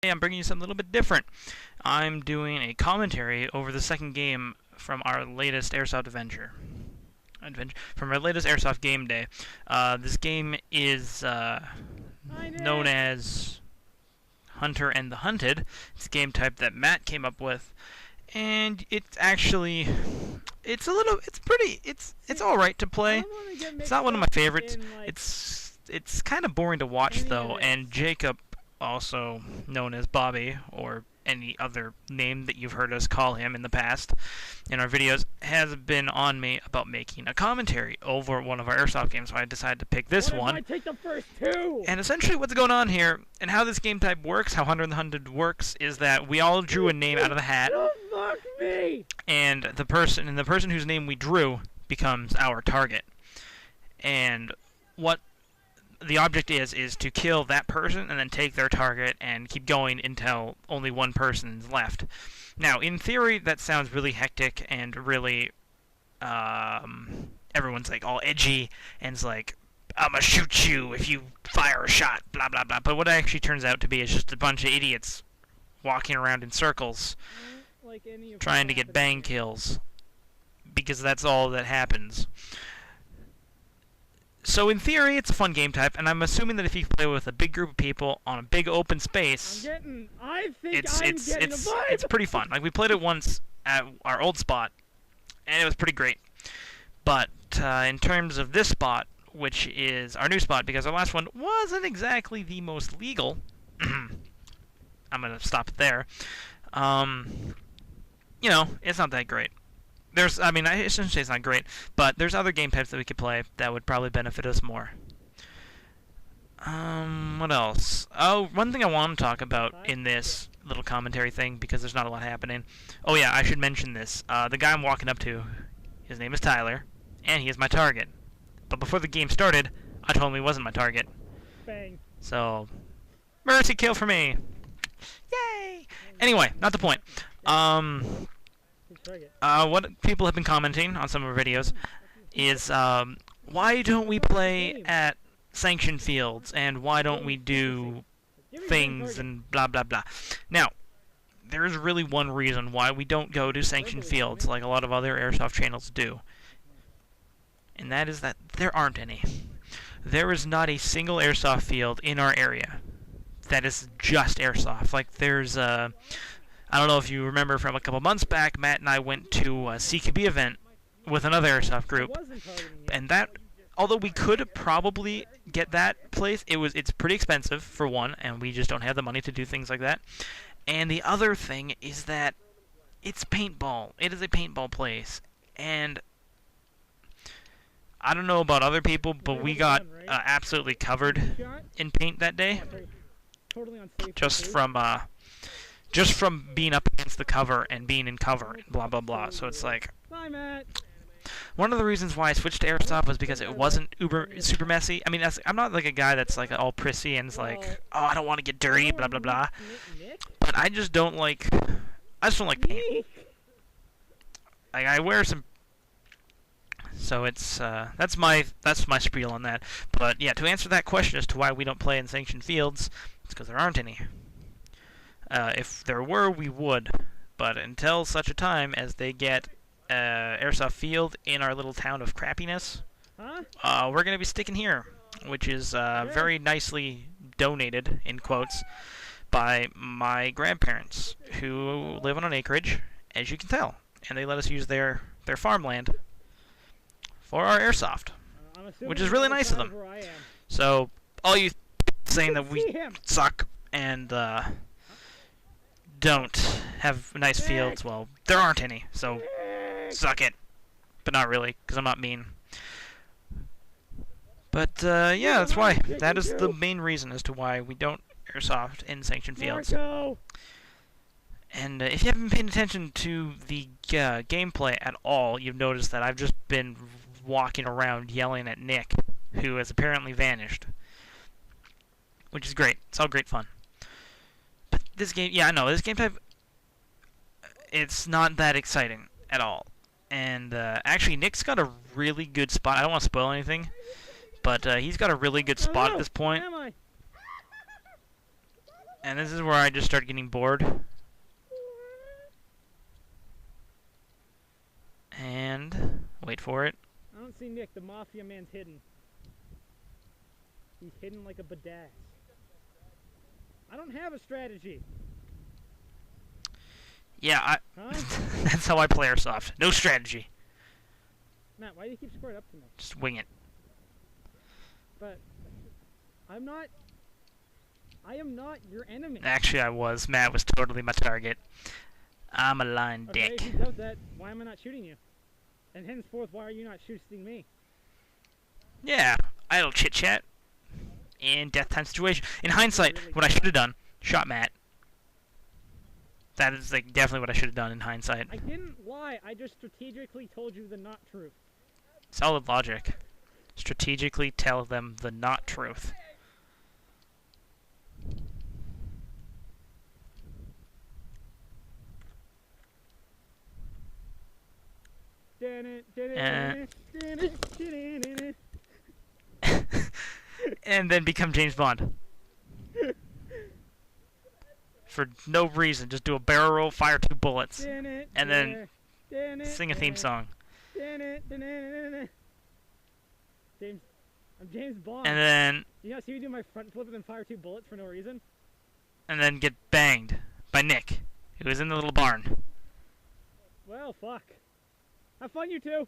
I'm bringing you something a little bit different. I'm doing a commentary over the second game from our latest Airsoft adventure. From our latest Airsoft game day. This game is known as Hunter and the Hunted. It's a game type that Matt came up with, and it's actually it's all right to play. It's not one of my favorites. It's kind of boring to watch though, and Jacob, also known as Bobby, or any other name that you've heard us call him in the past in our videos, has been on me about making a commentary over one of our Airsoft games, so I decided to pick this one. I take the first two? And essentially what's going on here, and how this game type works, how Hunter and the Hunted works, is that we all drew a name out of the hat, Don't mock me! and the person whose name we drew becomes our target. And what the object is to kill that person and then take their target and keep going until only one person is left. Now, in theory, that sounds really hectic and really, everyone's like all edgy and it's like, I'm gonna shoot you if you fire a shot, blah blah blah. But what it actually turns out to be is just a bunch of idiots walking around in circles trying to get bang kills, because that's all that happens. So in theory, it's a fun game type, and I'm assuming that if you play with a big group of people on a big open space, it's pretty fun. Like, we played it once at our old spot, and it was pretty great. But in terms of this spot, which is our new spot, because our last one wasn't exactly the most legal, I'm gonna stop it there. You know, it's not that great. I shouldn't say it's not great, but there's other game types that we could play that would probably benefit us more. What else? Oh, one thing I want to talk about in this little commentary thing, because there's not a lot happening. Oh yeah, I should mention this. The guy I'm walking up to, his name is Tyler, and he is my target. But before the game started, I told him he wasn't my target. Bang. So, mercy kill for me! Yay! Anyway, not the point. What people have been commenting on some of our videos is, why don't we play at sanctioned fields, and why don't we do things, and blah blah blah. Now, there is really one reason why we don't go to sanctioned fields like a lot of other Airsoft channels do, and that is that there aren't any. There is not a single Airsoft field in our area that is just Airsoft. Like, there's I don't know if you remember from a couple months back, Matt and I went to a CQB event with another Airsoft group, and that, although we could probably get that place, it's pretty expensive, for one, and we just don't have the money to do things like that. And the other thing is that it's paintball. It is a paintball place, and I don't know about other people, but we got absolutely covered in paint that day, just from being up against the cover and being in cover and blah blah blah. So it's like, one of the reasons why I switched to Airsoft was because it wasn't super messy. I mean, I'm not like a guy that's like all prissy and is like, oh, I don't want to get dirty, blah blah blah. But I just don't like paint. Like, I wear some. So it's that's my spiel on that. But yeah, to answer that question as to why we don't play in sanctioned fields, it's because there aren't any. If there were, we would, but until such a time as they get Airsoft field in our little town of crappiness, we're going to be sticking here, which is very nicely donated, in quotes, by my grandparents, who live on an acreage, as you can tell, and they let us use their farmland for our Airsoft, which is really nice of them. So, all you saying that we suck and don't have nice fields, well, there aren't any, so suck it. But not really, because I'm not mean. But yeah, that's why. That is the main reason as to why we don't Airsoft in sanctioned fields. And if you haven't been paying attention to the gameplay at all, you've noticed that I've just been walking around yelling at Nick, who has apparently vanished. Which is great. It's all great fun. This game, yeah, I know, this game type, it's not that exciting at all. And actually, Nick's got a really good spot. I don't want to spoil anything, but he's got a really good spot at this point. And this is where I just start getting bored. And wait for it. I don't see Nick. The mafia man's hidden. He's hidden like a badass. I don't have a strategy. Yeah, Huh? that's how I play Airsoft. No strategy. Matt, why do you keep squaring up to me? Just wing it. But I'm not. I am not your enemy. Actually, I was. Matt was totally my target. I'm a lying Okay, dick. if he does that, why am I not shooting you? And henceforth, why are you not shooting me? Yeah, idle chit chat. In death time situation. In hindsight, what I should have done, shot Matt. That is like definitely what I should have done in hindsight. I didn't lie. I just strategically told you the not truth. Solid logic. Strategically tell them the not truth. And then become James Bond. For no reason, just do a barrel roll, fire 2 bullets, and then sing a theme song. James, I'm James Bond. And then You not see me do my front flip and then fire 2 bullets for no reason? get banged by Nick, who was in the little barn. Well, fuck. Have fun, you two.